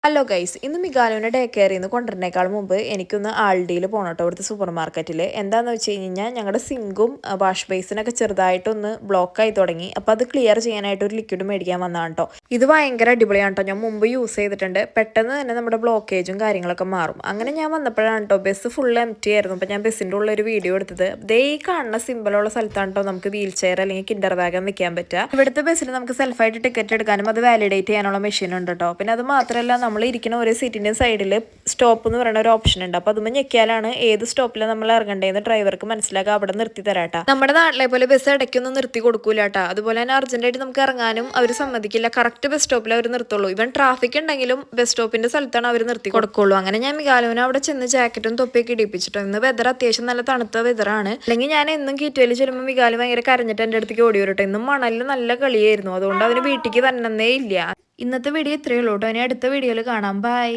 Hello guys, ഇന്ന് മികാലുവിനെ day കെയറിൽ നിന്ന് കൊണ്ടുവരുന്നേക്കാൾ മുമ്പ് എനിക്കൊന്ന് ആൾഡിയിൽ പോകണം കേട്ടോ. ഇവിടുത്തെ സൂപ്പർ മാർക്കറ്റിൽ എന്താണെന്ന് വെച്ച് കഴിഞ്ഞാൽ ഞങ്ങളുടെ സിങ്കും വാഷ് ബേസിനൊക്കെ ചെറുതായിട്ടൊന്ന് ബ്ലോക്കായി തുടങ്ങി. അപ്പോൾ അത് ക്ലിയർ ചെയ്യാനായിട്ട് ഒരു ലിക്വിഡ് മേടിക്കാൻ വന്നതാണ് കേട്ടോ. ഇത് ഭയങ്കര അടിപൊളിയാണ് കേട്ടോ. ഞാൻ മുമ്പ് യൂസ് ചെയ്തിട്ടുണ്ട്. പെട്ടെന്ന് തന്നെ നമ്മുടെ ബ്ലോക്കേജും കാര്യങ്ങളൊക്കെ മാറും. അങ്ങനെ ഞാൻ വന്നപ്പോഴാണ് കേട്ടോ ബസ് ഫുൾ എംപ്റ്റി ആയിരുന്നു. അപ്പോൾ ഞാൻ ബസ്സിൻ്റെ ഉള്ള ഒരു വീഡിയോ എടുത്തത്. ദേ ഈ കാണുന്ന സിമ്പിളുള്ള സ്ഥലത്താണ് കേട്ടോ നമുക്ക് വീൽ ചെയർ അല്ലെങ്കിൽ കിൻഡർ വാഗൻ വെക്കാൻ പറ്റുക. ഇവിടുത്തെ ബസ്സിൽ നമുക്ക് സെൽഫായിട്ട് ടിക്കറ്റ് എടുക്കാനും അത് വാലിഡേറ്റ് ചെയ്യാനുള്ള മെഷീൻ ഉണ്ട് കേട്ടോ. പിന്നെ അത് മാത്രമല്ല നമ്മൾ ഇരിക്കുന്ന ഒരു സീറ്റിൻ്റെ സൈഡിൽ സ്റ്റോപ്പ് എന്ന് പറയുന്ന ഒരു ഓപ്ഷൻ ഉണ്ട്. അപ്പോൾ അതുമ്പോൾ ഞെക്കിയാലാണ് ഏത് സ്റ്റോപ്പിൽ നമ്മൾ ഇറങ്ങേണ്ടതെന്ന് ഡ്രൈവർക്ക് മനസ്സിലാക്കുക, അവിടെ നിർത്തി തരാട്ടാ. നമ്മുടെ നാട്ടിലെ പോലെ ബസ് ഇടയ്ക്കൊന്നും നിർത്തി കൊടുക്കൂലാട്ടാ. അതുപോലെ തന്നെ അർജന്റായിട്ട് നമുക്ക് ഇറങ്ങാനും അവർ സമ്മതിക്കില്ല. കറക്റ്റ് ബസ് സ്റ്റോപ്പിൽ അവർ നിർത്തുള്ളൂ. ഇവൻ ട്രാഫിക് ഉണ്ടെങ്കിലും ബസ് സ്റ്റോപ്പിന്റെ സ്ഥലത്താണ് അവർ നിർത്തി കൊടുക്കുള്ളൂ. അങ്ങനെ ഞാൻ മികാലുവിനെ അവിടെ ചെന്ന് ജാക്കറ്റും തൊപ്പിയൊക്കെ ഇടിപ്പിച്ചിട്ടോ. ഇന്ന് വെതർ അത്യാവശ്യം നല്ല തണുത്ത വെതറാണ്. അല്ലെങ്കിൽ ഞാൻ എന്നും കീറ്റുവലി ചെല്ലുമ്പോൾ മികാലു ഭയങ്കര കരഞ്ഞിട്ട് എൻ്റെ അടുത്തേക്ക് ഓടി വരട്ടെ. ഇന്നും മണലിൽ നല്ല കളിയായിരുന്നു. അതുകൊണ്ട് അവന് വീട്ടിലേക്ക് തന്നേ ഇല്ല. ഇന്നത്തെ വീഡിയോ ഇത്രയേ ഉള്ളൂ കേട്ടോ. ഇനി അടുത്ത വീഡിയോയിൽ കാണാം. ബൈ.